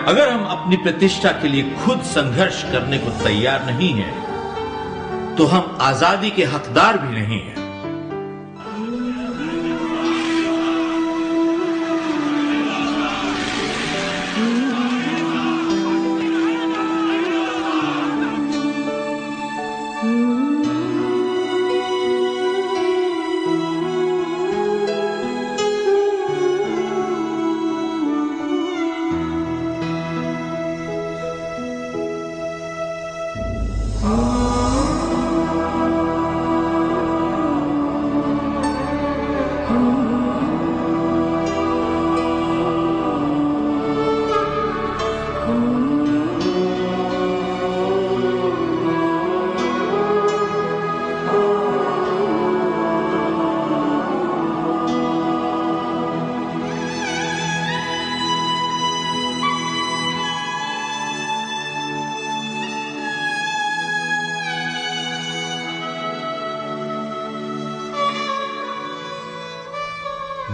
अगर हम अपनी प्रतिष्ठा के लिए खुद संघर्ष करने को तैयार नहीं हैं, तो हम आजादी के हकदार भी नहीं हैं।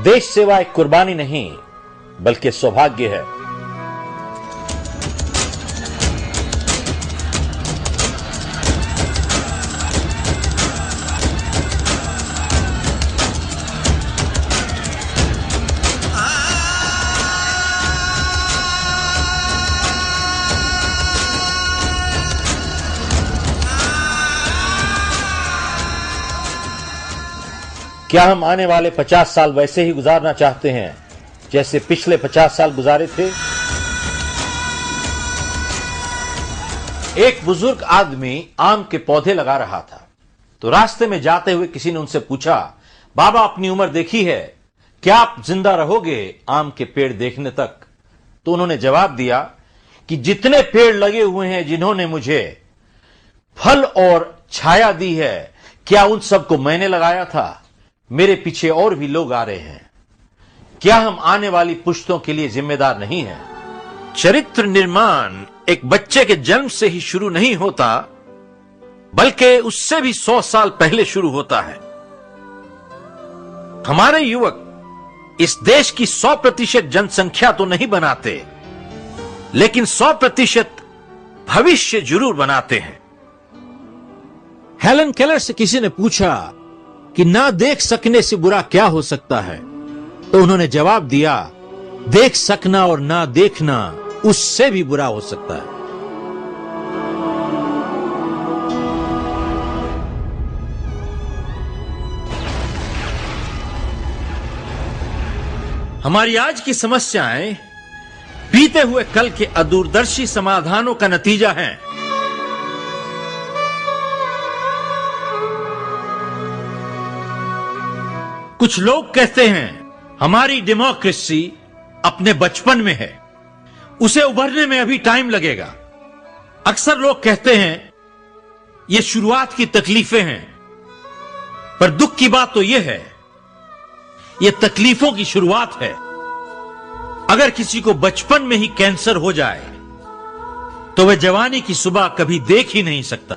देश सेवा एक कुर्बानी नहीं बल्कि सौभाग्य है। क्या हम आने वाले 50 साल वैसे ही गुजारना चाहते हैं जैसे पिछले 50 साल गुजारे थे? एक बुजुर्ग आदमी आम के पौधे लगा रहा था, तो रास्ते में जाते हुए किसी ने उनसे पूछा, बाबा अपनी उम्र देखी है, क्या आप जिंदा रहोगे आम के पेड़ देखने तक? तो उन्होंने जवाब दिया कि जितने पेड़ लगे हुए हैं जिन्होंने मुझे फल और छाया दी है, क्या उन सबको मैंने लगाया था? मेरे पीछे और भी लोग आ रहे हैं। क्या हम आने वाली पुश्तों के लिए जिम्मेदार नहीं हैं? चरित्र निर्माण एक बच्चे के जन्म से ही शुरू नहीं होता, बल्कि उससे भी 100 साल पहले शुरू होता है। हमारे युवक इस देश की 100% जनसंख्या तो नहीं बनाते, लेकिन 100% भविष्य जरूर बनाते हैं। हेलन केलर से किसी ने पूछा कि ना देख सकने से बुरा क्या हो सकता है, तो उन्होंने जवाब दिया, देख सकना और ना देखना उससे भी बुरा हो सकता है। हमारी आज की समस्याएं बीते हुए कल के अदूरदर्शी समाधानों का नतीजा हैं। कुछ लोग कहते हैं हमारी डेमोक्रेसी अपने बचपन में है, उसे उभरने में अभी टाइम लगेगा। अक्सर लोग कहते हैं ये शुरुआत की तकलीफें हैं, पर दुख की बात तो यह है ये तकलीफों की शुरुआत है। अगर किसी को बचपन में ही कैंसर हो जाए तो वह जवानी की सुबह कभी देख ही नहीं सकता।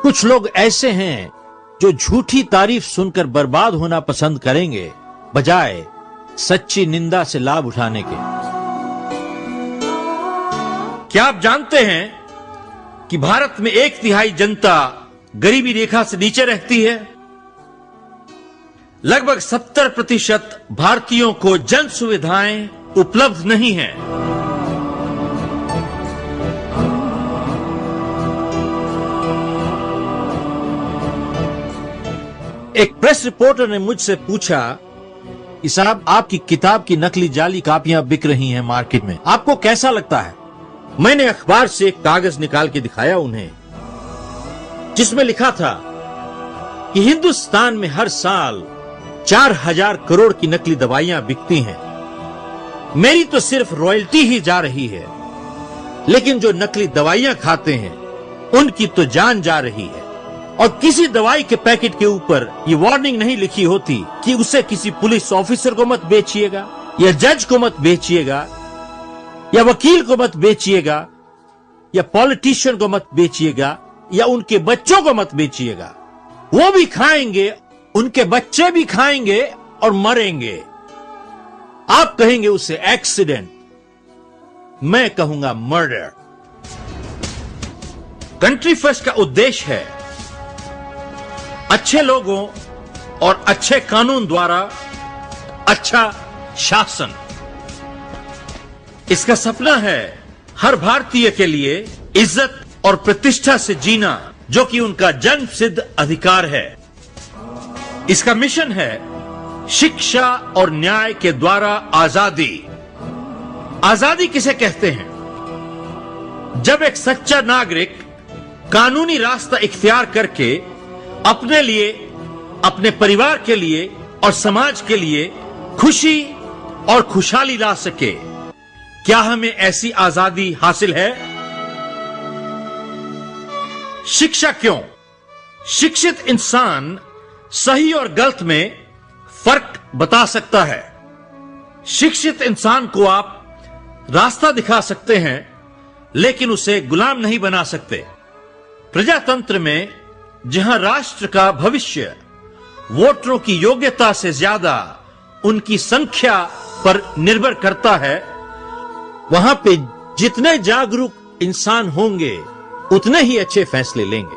कुछ लोग ऐसे हैं जो झूठी तारीफ सुनकर बर्बाद होना पसंद करेंगे, बजाय सच्ची निंदा से लाभ उठाने के। क्या आप जानते हैं कि भारत में 1/3 जनता गरीबी रेखा से नीचे रहती है? लगभग 70% भारतीयों को जन सुविधाएं उपलब्ध नहीं हैं। एक प्रेस रिपोर्टर ने मुझसे पूछा कि साहब, आपकी किताब की नकली जाली कापियां बिक रही हैं मार्केट में, आपको कैसा लगता है? मैंने अखबार से एक कागज निकाल के दिखाया उन्हें, जिसमें लिखा था कि हिंदुस्तान में हर साल 4000 करोड़ की नकली दवाइयां बिकती हैं। मेरी तो सिर्फ रॉयल्टी ही जा रही है, लेकिन जो नकली दवाइयां खाते हैं उनकी तो जान जा रही है। और किसी दवाई के पैकेट के ऊपर ये वार्निंग नहीं लिखी होती कि उसे किसी पुलिस ऑफिसर को मत बेचिएगा, या जज को मत बेचिएगा, या वकील को मत बेचिएगा, या पॉलिटिशियन को मत बेचिएगा, या उनके बच्चों को मत बेचिएगा। वो भी खाएंगे, उनके बच्चे भी खाएंगे और मरेंगे। आप कहेंगे उसे एक्सीडेंट, मैं कहूंगा मर्डर। कंट्री फर्स्ट का उद्देश्य है अच्छे लोगों और अच्छे कानून द्वारा अच्छा शासन। इसका सपना है हर भारतीय के लिए इज्जत और प्रतिष्ठा से जीना, जो कि उनका जन्म सिद्ध अधिकार है। इसका मिशन है शिक्षा और न्याय के द्वारा आजादी। आजादी किसे कहते हैं? जब एक सच्चा नागरिक कानूनी रास्ता इख्तियार करके अपने लिए, अपने परिवार के लिए और समाज के लिए खुशी और खुशहाली ला सके। क्या हमें ऐसी आजादी हासिल है? शिक्षा क्यों? शिक्षित इंसान सही और गलत में फर्क बता सकता है। शिक्षित इंसान को आप रास्ता दिखा सकते हैं, लेकिन उसे गुलाम नहीं बना सकते। प्रजातंत्र में जहां राष्ट्र का भविष्य वोटरों की योग्यता से ज्यादा उनकी संख्या पर निर्भर करता है, वहां पे जितने जागरूक इंसान होंगे उतने ही अच्छे फैसले लेंगे।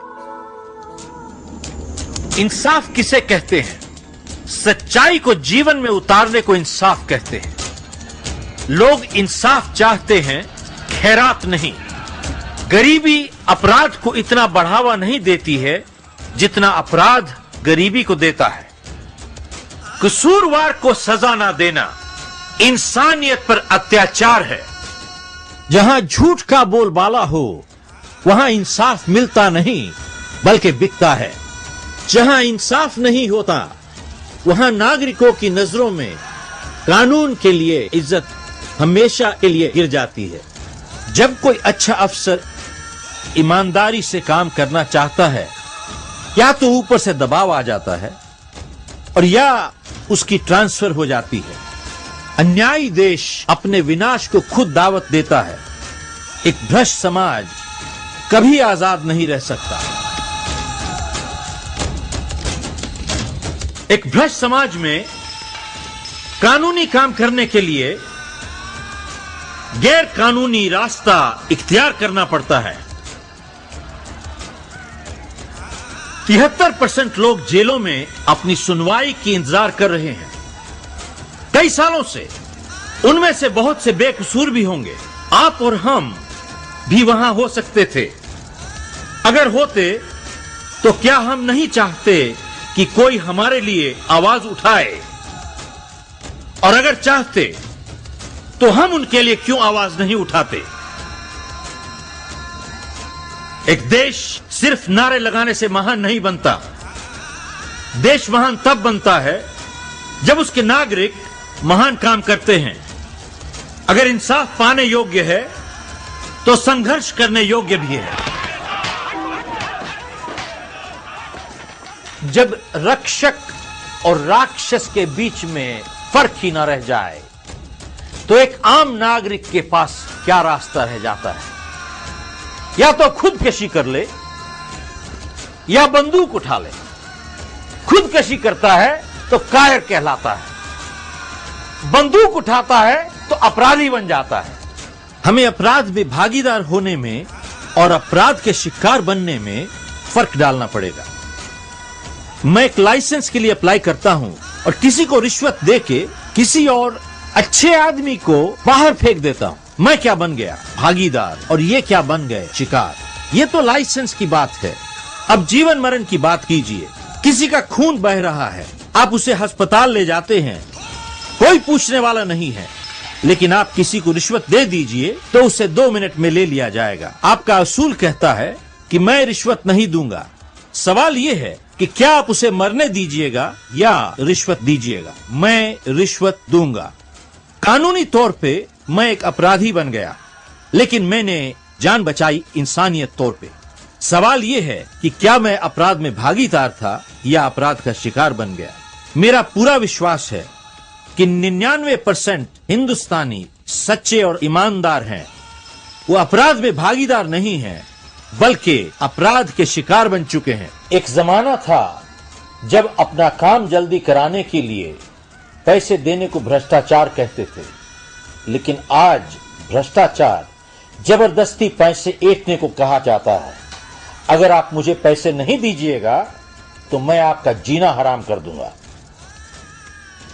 इंसाफ किसे कहते हैं? सच्चाई को जीवन में उतारने को इंसाफ कहते हैं। लोग इंसाफ चाहते हैं, खैरात नहीं। गरीबी अपराध को इतना बढ़ावा नहीं देती है जितना अपराध गरीबी को देता है। कसूरवार को सजा ना देना इंसानियत पर अत्याचार है। जहां झूठ का बोलबाला हो वहां इंसाफ मिलता नहीं बल्कि बिकता है। जहां इंसाफ नहीं होता वहां नागरिकों की नजरों में कानून के लिए इज्जत हमेशा के लिए गिर जाती है। जब कोई अच्छा अफसर ईमानदारी से काम करना चाहता है, या तो ऊपर से दबाव आ जाता है और या उसकी ट्रांसफर हो जाती है। अन्यायी देश अपने विनाश को खुद दावत देता है। एक भ्रष्ट समाज कभी आजाद नहीं रह सकता। एक भ्रष्ट समाज में कानूनी काम करने के लिए गैर कानूनी रास्ता इख्तियार करना पड़ता है। 73% लोग जेलों में अपनी सुनवाई की इंतजार कर रहे हैं कई सालों से। उनमें से बहुत से बेकसूर भी होंगे। आप और हम भी वहां हो सकते थे। अगर होते तो क्या हम नहीं चाहते कि कोई हमारे लिए आवाज उठाए? और अगर चाहते तो हम उनके लिए क्यों आवाज नहीं उठाते? एक देश सिर्फ नारे लगाने से महान नहीं बनता। देश महान तब बनता है जब उसके नागरिक महान काम करते हैं। अगर इंसाफ पाने योग्य है तो संघर्ष करने योग्य भी है। जब रक्षक और राक्षस के बीच में फर्क ही ना रह जाए तो एक आम नागरिक के पास क्या रास्ता रह जाता है? या तो खुदकशी कर ले या बंदूक उठा ले। खुदकशी करता है तो कायर कहलाता है, बंदूक उठाता है तो अपराधी बन जाता है। हमें अपराध में भागीदार होने में और अपराध के शिकार बनने में फर्क डालना पड़ेगा। मैं एक लाइसेंस के लिए अप्लाई करता हूं और किसी को रिश्वत देके किसी और अच्छे आदमी को बाहर फेंक देता हूं। मैं क्या बन गया? भागीदार। और ये क्या बन गए? शिकार। ये तो लाइसेंस की बात है। अब जीवन मरण की बात कीजिए। किसी का खून बह रहा है, आप उसे अस्पताल ले जाते हैं, कोई पूछने वाला नहीं है। लेकिन आप किसी को रिश्वत दे दीजिए तो उसे 2 मिनट में ले लिया जाएगा। आपका असूल कहता है कि मैं रिश्वत नहीं दूंगा। सवाल यह है कि क्या आप उसे मरने दीजिएगा या रिश्वत दीजिएगा? मैं रिश्वत दूंगा। कानूनी तौर पे मैं एक अपराधी बन गया, लेकिन मैंने जान बचाई इंसानियत तौर पे। सवाल यह है कि क्या मैं अपराध में भागीदार था या अपराध का शिकार बन गया? मेरा पूरा विश्वास है कि 99% हिंदुस्तानी सच्चे और ईमानदार हैं। वो अपराध में भागीदार नहीं हैं, बल्कि अपराध के शिकार बन चुके हैं। एक जमाना था जब अपना काम जल्दी कराने के लिए पैसे देने को भ्रष्टाचार कहते थे, लेकिन आज भ्रष्टाचार जबरदस्ती पैसे ऐंठने को कहा जाता है। अगर आप मुझे पैसे नहीं दीजिएगा तो मैं आपका जीना हराम कर दूंगा।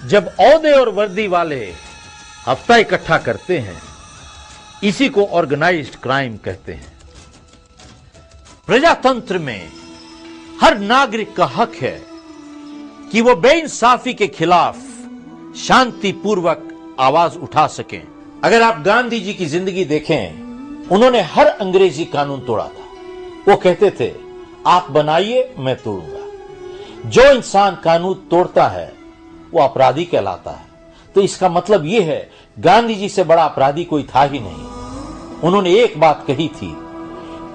जब औहदे और वर्दी वाले हफ्ता इकट्ठा करते हैं, इसी को ऑर्गेनाइज्ड क्राइम कहते हैं। प्रजातंत्र में हर नागरिक का हक है कि वो बेइंसाफी के खिलाफ शांतिपूर्वक आवाज उठा सकें। अगर आप गांधी जी की जिंदगी देखें, उन्होंने हर अंग्रेजी कानून तोड़ा था। वो कहते थे, आप बनाइए, मैं तोड़ूंगा। जो इंसान कानून तोड़ता है वो अपराधी कहलाता है। तो इसका मतलब यह है, गांधी जी से बड़ा अपराधी कोई था ही नहीं। उन्होंने एक बात कही थी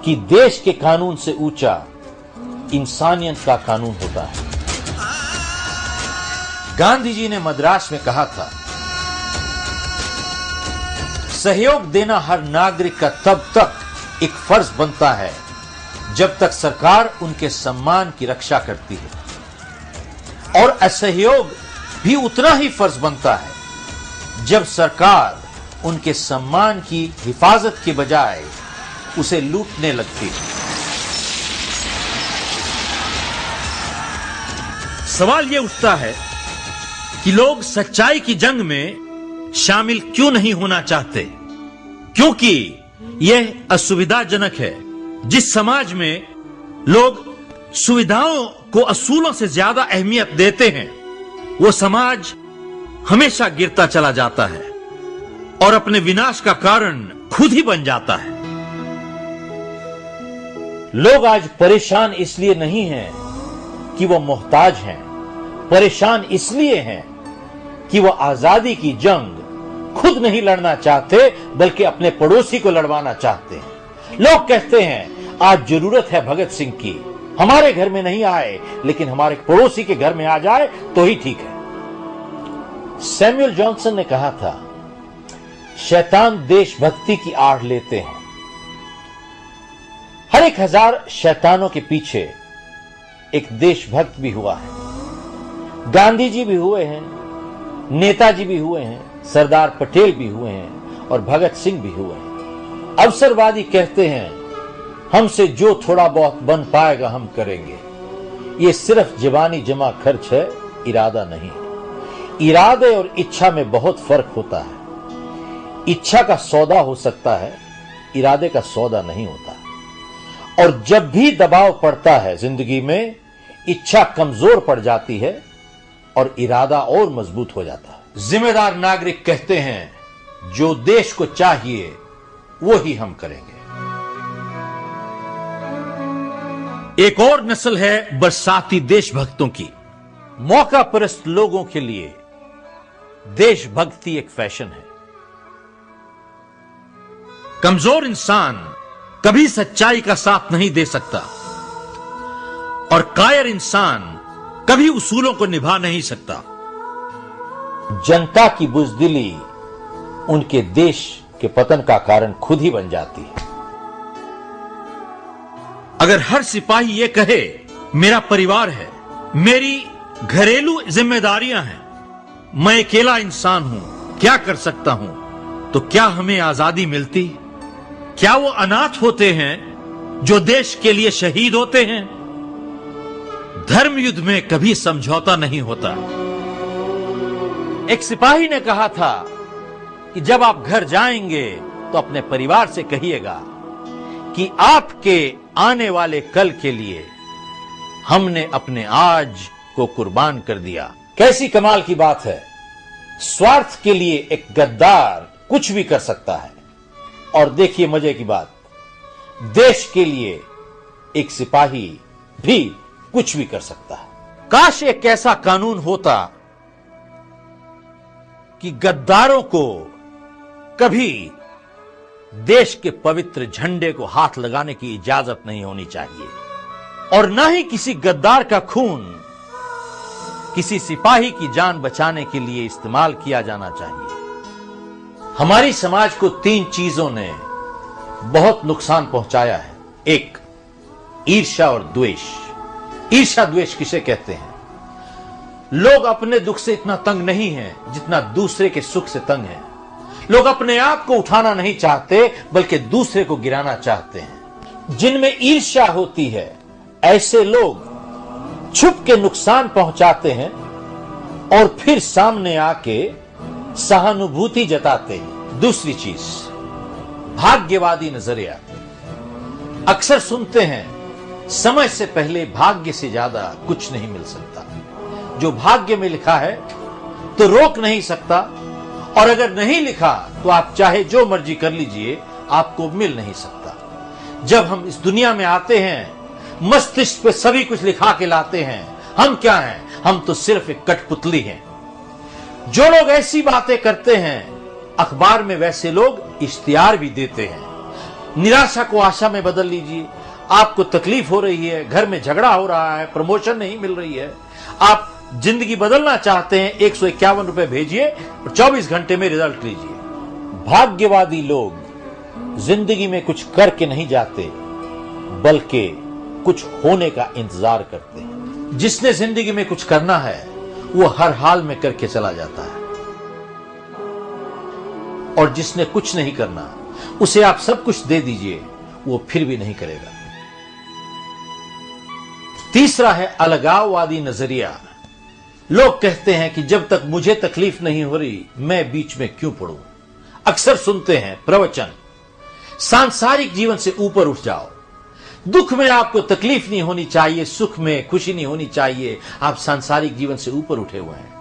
कि देश के कानून से ऊंचा इंसानियत का कानून होता है। गांधी जी ने मद्रास में कहा था, सहयोग देना हर नागरिक का तब तक एक फर्ज बनता है जब तक सरकार उनके सम्मान की रक्षा करती है, और असहयोग भी उतना ही फर्ज बनता है जब सरकार उनके सम्मान की हिफाजत के बजाय उसे लूटने लगती है। सवाल यह उठता है कि लोग सच्चाई की जंग में शामिल क्यों नहीं होना चाहते? क्योंकि यह असुविधाजनक है। जिस समाज में लोग सुविधाओं को असूलों से ज्यादा अहमियत देते हैं, वो समाज हमेशा गिरता चला जाता है और अपने विनाश का कारण खुद ही बन जाता है। लोग आज परेशान इसलिए नहीं हैं कि वो मोहताज हैं, परेशान इसलिए हैं कि वो आजादी की जंग खुद नहीं लड़ना चाहते, बल्कि अपने पड़ोसी को लड़वाना चाहते हैं। लोग कहते हैं, आज जरूरत है भगत सिंह की, हमारे घर में नहीं आए, लेकिन हमारे पड़ोसी के घर में आ जाए तो ही ठीक है। सैमुअल जॉनसन ने कहा था, शैतान देशभक्ति की आड़ लेते हैं। हर 1000 शैतानों के पीछे एक देशभक्त भी हुआ है। गांधी जी भी हुए हैं, नेताजी भी हुए हैं, सरदार पटेल भी हुए हैं और भगत सिंह भी हुए हैं। अवसरवादी कहते हैं, हमसे जो थोड़ा बहुत बन पाएगा हम करेंगे। ये सिर्फ जवानी जमा खर्च है, इरादा नहीं है। इरादे और इच्छा में बहुत फर्क होता है। इच्छा का सौदा हो सकता है, इरादे का सौदा नहीं होता। और जब भी दबाव पड़ता है जिंदगी में, इच्छा कमजोर पड़ जाती है और इरादा और मजबूत हो जाता है। जिम्मेदार नागरिक कहते हैं, जो देश को चाहिए वो ही हम करेंगे। एक और नस्ल है बरसाती देशभक्तों की। मौका परस्त लोगों के लिए देशभक्ति एक फैशन है। कमजोर इंसान कभी सच्चाई का साथ नहीं दे सकता और कायर इंसान कभी उसूलों को निभा नहीं सकता। जनता की बुजदिली उनके देश के पतन का कारण खुद ही बन जाती है। अगर हर सिपाही ये कहे, मेरा परिवार है, मेरी घरेलू जिम्मेदारियां हैं, मैं अकेला इंसान हूं, क्या कर सकता हूं, तो क्या हमें आजादी मिलती? क्या वो अनाथ होते हैं जो देश के लिए शहीद होते हैं? धर्म युद्ध में कभी समझौता नहीं होता। एक सिपाही ने कहा था कि जब आप घर जाएंगे तो अपने परिवार से कहिएगा कि आपके आने वाले कल के लिए हमने अपने आज को कुर्बान कर दिया। कैसी कमाल की बात है, स्वार्थ के लिए एक गद्दार कुछ भी कर सकता है, और देखिए मजे की बात, देश के लिए एक सिपाही भी कुछ भी कर सकता है। काश एक ऐसा कानून होता कि गद्दारों को कभी देश के पवित्र झंडे को हाथ लगाने की इजाजत नहीं होनी चाहिए, और न ही किसी गद्दार का खून किसी सिपाही की जान बचाने के लिए इस्तेमाल किया जाना चाहिए। हमारी समाज को 3 चीजों ने बहुत नुकसान पहुंचाया है। एक, ईर्ष्या और द्वेष। ईर्ष्या द्वेष किसे कहते हैं? लोग अपने दुख से इतना तंग नहीं हैं जितना दूसरे के सुख से तंग हैं। लोग अपने आप को उठाना नहीं चाहते बल्कि दूसरे को गिराना चाहते हैं। जिनमें ईर्ष्या होती है ऐसे लोग छुप के नुकसान पहुंचाते हैं और फिर सामने आके सहानुभूति जताते हैं। दूसरी चीज, भाग्यवादी नजरिया। अक्सर सुनते हैं समय से पहले भाग्य से ज्यादा कुछ नहीं मिल सकता। जो भाग्य में लिखा है तो रोक नहीं सकता, और अगर नहीं लिखा तो आप चाहे जो मर्जी कर लीजिए, आपको मिल नहीं सकता। जब हम इस दुनिया में आते हैं मस्तिष्क पे सभी कुछ लिखा के लाते हैं। हम क्या हैं? हम तो सिर्फ एक कठपुतली हैं। जो लोग ऐसी बातें करते हैं अखबार में वैसे लोग इश्तिहार भी देते हैं। निराशा को आशा में बदल लीजिए। आपको तकलीफ हो रही है, घर में झगड़ा हो रहा है, प्रमोशन नहीं मिल रही है, आप जिंदगी बदलना चाहते हैं, 151 रुपए भेजिए और 24 घंटे में रिजल्ट लीजिए। भाग्यवादी लोग जिंदगी में कुछ करके नहीं जाते बल्कि कुछ होने का इंतजार करते हैं। जिसने जिंदगी में कुछ करना है वो हर हाल में करके चला जाता है, और जिसने कुछ नहीं करना उसे आप सब कुछ दे दीजिए, वो फिर भी नहीं करेगा। तीसरा है अलगाववादी नजरिया। लोग कहते हैं कि जब तक मुझे तकलीफ नहीं हो रही मैं बीच में क्यों पड़ूं। अक्सर सुनते हैं प्रवचन, सांसारिक जीवन से ऊपर उठ जाओ, दुख में आपको तकलीफ नहीं होनी चाहिए, सुख में खुशी नहीं होनी चाहिए, आप सांसारिक जीवन से ऊपर उठे हुए हैं।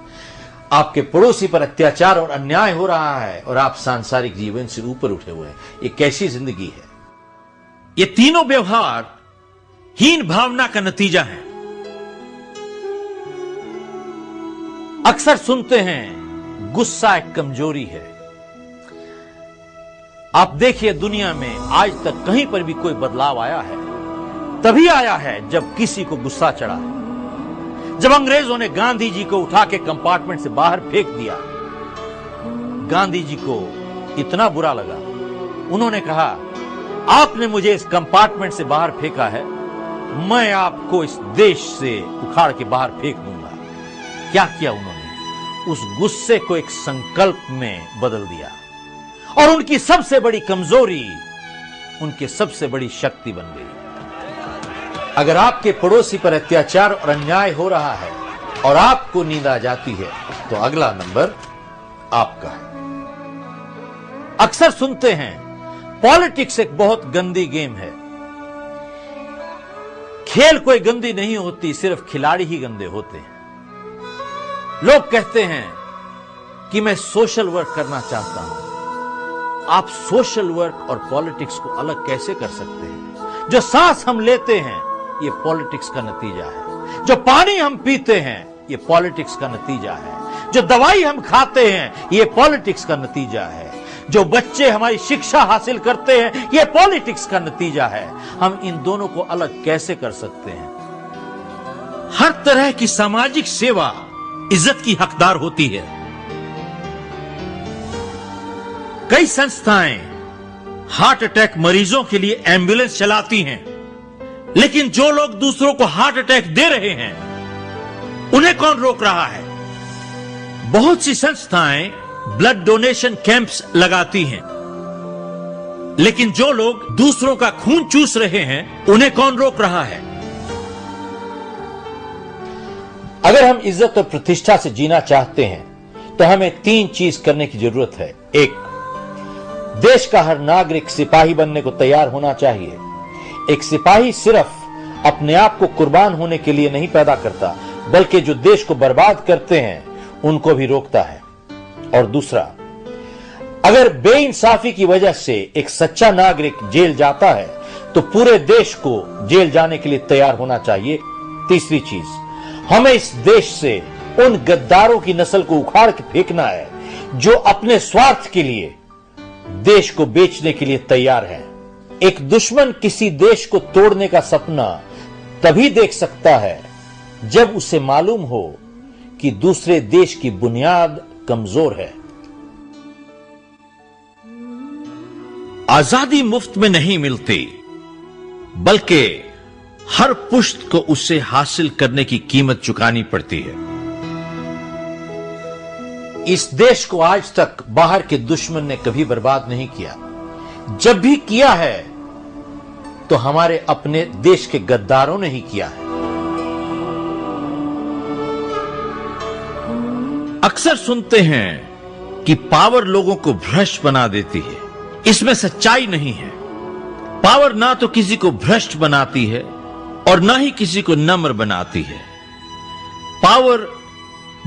आपके पड़ोसी पर अत्याचार और अन्याय हो रहा है और आप सांसारिक जीवन से ऊपर उठे हुए हैं। ये कैसी जिंदगी है? ये तीनों व्यवहार हीन भावना का नतीजा है। अक्सर सुनते हैं गुस्सा एक कमजोरी है। आप देखिए दुनिया में आज तक कहीं पर भी कोई बदलाव आया है तभी आया है जब किसी को गुस्सा चढ़ा है। जब अंग्रेजों ने गांधी जी को उठा के कंपार्टमेंट से बाहर फेंक दिया, गांधी जी को इतना बुरा लगा, उन्होंने कहा आपने मुझे इस कंपार्टमेंट से बाहर फेंका है, मैं आपको इस देश से उखाड़ के बाहर फेंक दूंगा। क्या किया उन्होंने? उस गुस्से को एक संकल्प में बदल दिया, और उनकी सबसे बड़ी कमजोरी उनकी सबसे बड़ी शक्ति बन गई। अगर आपके पड़ोसी पर अत्याचार और अन्याय हो रहा है और आपको नींद आ जाती है तो अगला नंबर आपका है। अक्सर सुनते हैं पॉलिटिक्स एक बहुत गंदी गेम है। खेल कोई गंदी नहीं होती, सिर्फ खिलाड़ी ही गंदे होते हैं। लोग कहते हैं कि मैं सोशल वर्क करना चाहता हूं। आप सोशल वर्क और पॉलिटिक्स को अलग कैसे कर सकते हैं? जो सांस हम लेते हैं ये पॉलिटिक्स का नतीजा है, जो पानी हम पीते हैं ये पॉलिटिक्स का नतीजा है, जो दवाई हम खाते हैं ये पॉलिटिक्स का नतीजा है, जो बच्चे हमारी शिक्षा हासिल करते हैं ये पॉलिटिक्स का नतीजा है। हम इन दोनों को अलग कैसे कर सकते हैं? हर तरह की सामाजिक सेवा इज्जत की हकदार होती है। कई संस्थाएं हार्ट अटैक मरीजों के लिए एम्बुलेंस चलाती हैं, लेकिन जो लोग दूसरों को हार्ट अटैक दे रहे हैं उन्हें कौन रोक रहा है? बहुत सी संस्थाएं ब्लड डोनेशन कैंप्स लगाती हैं, लेकिन जो लोग दूसरों का खून चूस रहे हैं उन्हें कौन रोक रहा है? अगर हम इज्जत और प्रतिष्ठा से जीना चाहते हैं तो हमें 3 चीज करने की जरूरत है। एक, देश का हर नागरिक सिपाही बनने को तैयार होना चाहिए। एक सिपाही सिर्फ अपने आप को कुर्बान होने के लिए नहीं पैदा करता, बल्कि जो देश को बर्बाद करते हैं उनको भी रोकता है। और दूसरा, अगर बेइंसाफी की वजह से एक सच्चा नागरिक जेल जाता है तो पूरे देश को जेल जाने के लिए तैयार होना चाहिए। तीसरी चीज, हमें इस देश से उन गद्दारों की नस्ल को उखाड़ के फेंकना है जो अपने स्वार्थ के लिए देश को बेचने के लिए तैयार है। एक दुश्मन किसी देश को तोड़ने का सपना तभी देख सकता है जब उसे मालूम हो कि दूसरे देश की बुनियाद कमजोर है। आजादी मुफ्त में नहीं मिलती, बल्कि हर पुश्त को उसे हासिल करने की कीमत चुकानी पड़ती है। इस देश को आज तक बाहर के दुश्मन ने कभी बर्बाद नहीं किया। जब भी किया है तो हमारे अपने देश के गद्दारों ने ही किया है। अक्सर सुनते हैं कि पावर लोगों को भ्रष्ट बना देती है। इसमें सच्चाई नहीं है। पावर ना तो किसी को भ्रष्ट बनाती है और ना ही किसी को नम्र बनाती है। पावर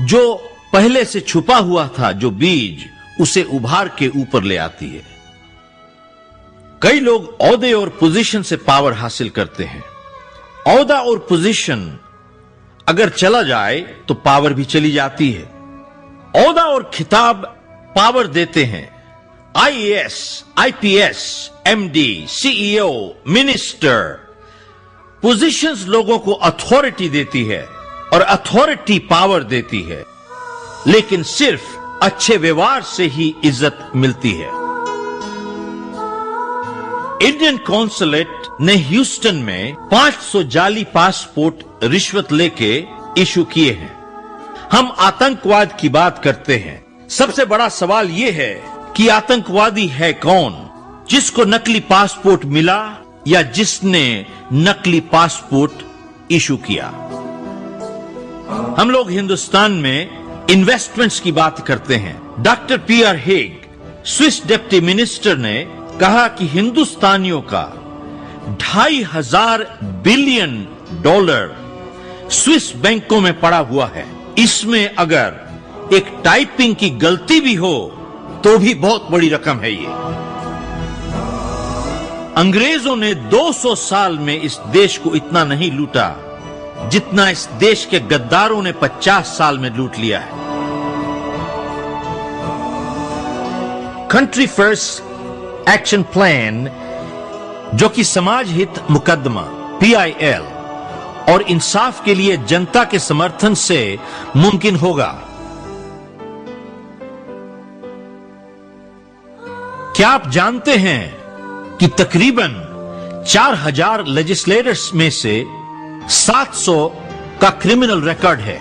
जो पहले से छुपा हुआ था, जो बीज, उसे उभार के ऊपर ले आती है। कई लोग औहदे और पोजीशन से पावर हासिल करते हैं। औहदा और पोजीशन अगर चला जाए तो पावर भी चली जाती है। औहदा और खिताब पावर देते हैं। IAS, IPS, MD, CEO, minister. Positions लोगों को अथॉरिटी देती है और अथॉरिटी पावर देती है, लेकिन सिर्फ अच्छे व्यवहार से ही इज्जत मिलती है। इंडियन कॉन्सुलेट ने ह्यूस्टन में 500 जाली पासपोर्ट रिश्वत लेके इशू किए हैं। हम आतंकवाद की बात करते हैं। सबसे बड़ा सवाल यह है कि आतंकवादी है कौन? जिसको नकली पासपोर्ट मिला या जिसने नकली पासपोर्ट इशू किया? हम लोग हिंदुस्तान में इन्वेस्टमेंट्स की बात करते हैं। Doctor PR Hague, Swiss deputy minister, ने कहा कि हिंदुस्तानियों का 2,500 बिलियन डॉलर स्विस बैंकों में पड़ा हुआ है। इसमें अगर एक टाइपिंग की गलती भी हो तो भी बहुत बड़ी रकम है ये। अंग्रेजों ने 200 साल में इस देश को इतना नहीं लूटा जितना इस देश के गद्दारों ने 50 साल में लूट लिया है। कंट्री फर्स्ट एक्शन प्लान, जो कि समाज हित मुकदमा PIL और इंसाफ के लिए जनता के समर्थन से मुमकिन होगा। क्या आप जानते हैं कि तकरीबन 4,000 लेजिस्लेटर्स में से 700 का क्रिमिनल रिकॉर्ड है?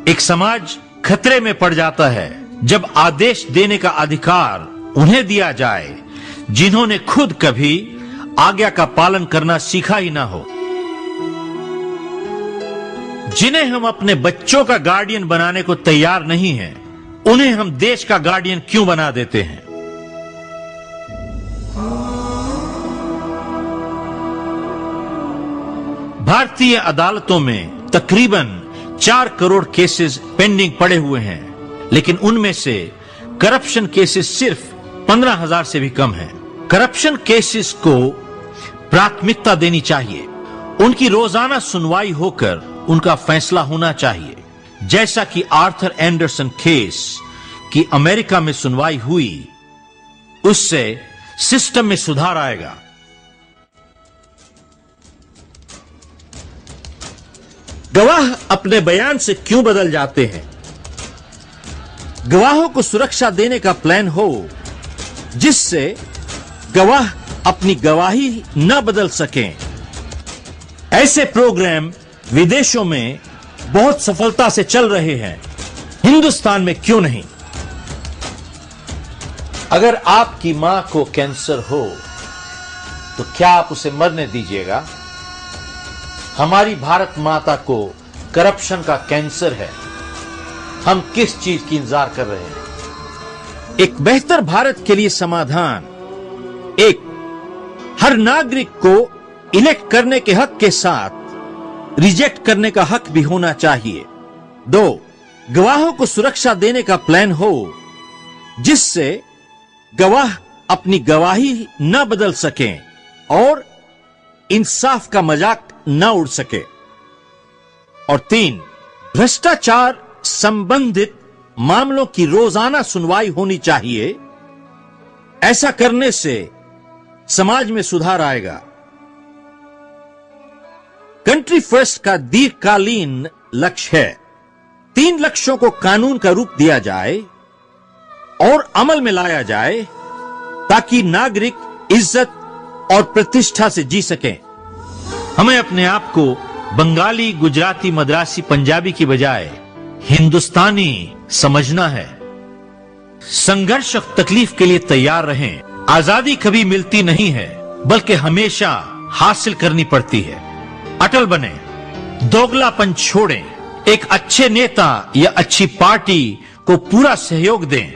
एक समाज खतरे में पड़ जाता है जब आदेश देने का अधिकार उन्हें दिया जाए जिन्होंने खुद कभी आज्ञा का पालन करना सीखा ही ना हो। जिन्हें हम अपने बच्चों का गार्डियन बनाने को तैयार नहीं हैं, उन्हें हम देश का गार्डियन क्यों बना देते हैं? भारतीय अदालतों में तकरीबन 4 करोड़ केसेस पेंडिंग पड़े हुए हैं, लेकिन उनमें से करप्शन केसेस सिर्फ 15,000 से भी कम हैं। करप्शन केसेस को प्राथमिकता देनी चाहिए। उनकी रोजाना सुनवाई होकर उनका फैसला होना चाहिए, जैसा कि आर्थर एंडरसन केस की अमेरिका में सुनवाई हुई। उससे सिस्टम में सुधार आएगा। गवाह अपने बयान से क्यों बदल जाते हैं? गवाहों को सुरक्षा देने का प्लान हो जिससे गवाह अपनी गवाही न बदल सकें। ऐसे प्रोग्राम विदेशों में बहुत सफलता से चल रहे हैं, हिंदुस्तान में क्यों नहीं? अगर आपकी मां को कैंसर हो तो क्या आप उसे मरने दीजिएगा? हमारी भारत माता को करप्शन का कैंसर है। हम किस चीज की इंतजार कर रहे हैं? एक बेहतर भारत के लिए समाधान एक हर नागरिक को इलेक्ट करने के हक के साथ रिजेक्ट करने का हक भी होना चाहिए। 2, गवाहों को सुरक्षा देने का प्लान हो जिससे गवाह अपनी गवाही न बदल सकें और इंसाफ का मजाक न उड़ सके। और 3, भ्रष्टाचार संबंधित मामलों की रोजाना सुनवाई होनी चाहिए। ऐसा करने से समाज में सुधार आएगा। कंट्री फर्स्ट का दीर्घकालीन लक्ष्य है 3 लक्ष्यों को कानून का रूप दिया जाए और अमल में लाया जाए ताकि नागरिक इज्जत और प्रतिष्ठा से जी सकें। हमें अपने आप को बंगाली, गुजराती, मद्रासी, पंजाबी की बजाय हिंदुस्तानी समझना है। संघर्ष और तकलीफ के लिए तैयार रहें। आजादी कभी मिलती नहीं है बल्कि हमेशा हासिल करनी पड़ती है। अटल बने, दोगलापन छोड़ें, एक अच्छे नेता या अच्छी पार्टी को पूरा सहयोग दें,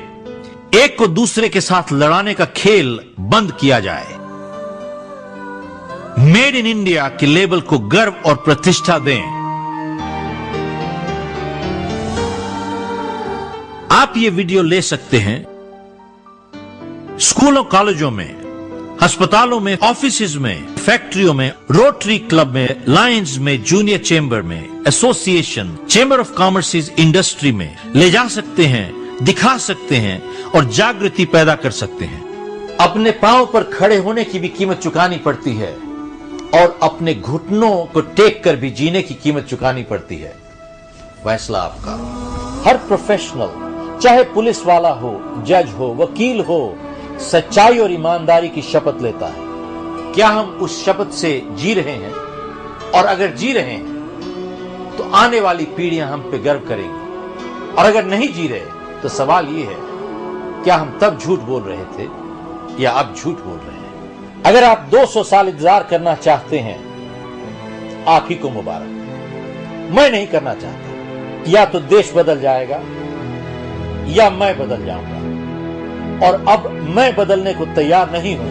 एक को दूसरे के साथ लड़ाने का खेल बंद किया जाए। मेड इन इंडिया के लेबल को गर्व और प्रतिष्ठा दें। आप ये वीडियो ले सकते हैं स्कूलों, कॉलेजों में, अस्पतालों में, ऑफिसेज में, फैक्ट्रियों में, रोटरी क्लब में, लायंस में, जूनियर चेंबर में, association, chamber of commerce, industry में ले जा सकते हैं, दिखा सकते हैं और जागृति पैदा कर सकते हैं। अपने पांव पर खड़े होने की भी कीमत चुकानी पड़ती है और अपने घुटनों को टेक कर भी जीने की कीमत चुकानी पड़ती है। फैसला आपका। हर प्रोफेशनल, चाहे पुलिस वाला हो, जज हो, वकील हो, सच्चाई और ईमानदारी की शपथ लेता है। क्या हम उस शपथ से जी रहे हैं? और अगर जी रहे हैं तो आने वाली पीढ़ियां हम पे गर्व करेंगी। और अगर नहीं जी रहे तो सवाल यह है, क्या हम तब झूठ बोल रहे थे या अब झूठ बोल रहे हैं? अगर आप 200 साल इंतजार करना चाहते हैं, आप ही को मुबारक। मैं नहीं करना चाहता। या तो देश बदल जाएगा या मैं बदल जाऊंगा। और अब मैं बदलने को तैयार नहीं हूं।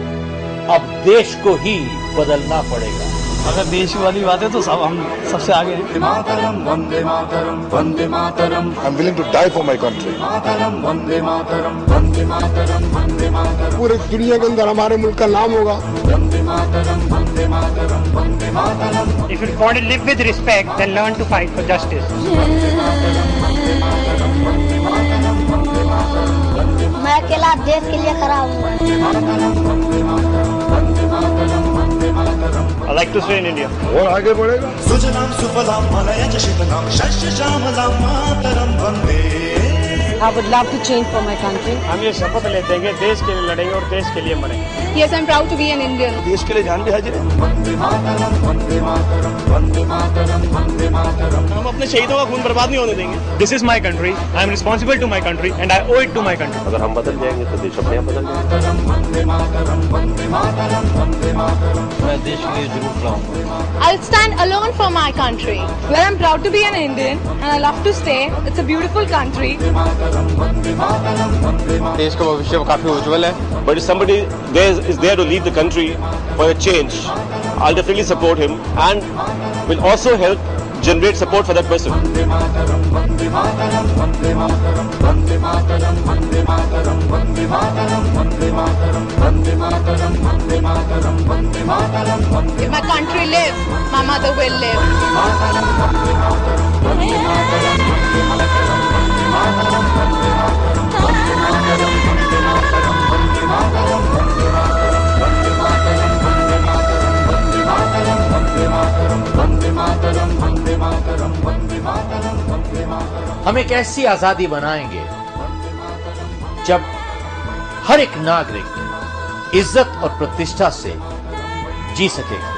अब देश को ही बदलना पड़ेगा। अगर देश वाली बात है तो सब हम सबसे आगे हैं। मातरम Vande Mataram Vande Mataram. I'm willing to die for my country. मातरम वंदे मातरम वंदे मातरम वंदे मातरम। पूरे दुनिया के अंदर हमारे मुल्क का नाम होगा। Vande Mataram Vande Mataram Vande Mataram. If you want to live with respect, then learn to fight for justice. मैं अकेला देश के लिए खड़ा हूँ। I like to stay in India. और आगे बढ़ेगा। सुजलाम सुफलाम मलयज शीतलाम शस्य श्यामलाम मातरम वंदे। I would love to change for my country. हम ये शपथ लेते हैं कि देश के लिए लड़ेंगे और देश के लिए मरेंगे। Yes, I'm proud to be an Indian. देश के लिए जान भी हाजिर है। वंदे मातरम वंदे मातरम वंदे मातरम वंदे मातरम। हम अपने शहीदों का खून बर्बाद नहीं होने देंगे। This is my country. I am responsible to my country and I owe it to my country. अगर हम बदल जाएंगे तो देश अपने आप बदल जाएगा। वंदे मातरम वंदे मातरम वंदे मातरम। मैं देश के लिए जरूर लड़ूंगा। I'll stand alone for my country. Well, I'm proud to be an Indian and I love to stay. It's a beautiful country. देश का भविष्य काफी उज्जवल है। But if somebody is there to lead the country for a change, I'll definitely support him and will also help generate support for that person. Vande Mataram Vande Mataram Vande Mataram Vande Mataram Vande Mataram Vande Mataram Vande Mataram Vande Mataram Vande Mataram Vande Mataram Vande. If my country lives, my mother will live. हम एक ऐसी आजादी बनाएंगे जब हर एक नागरिक इज्जत और प्रतिष्ठा से जी सकेगा।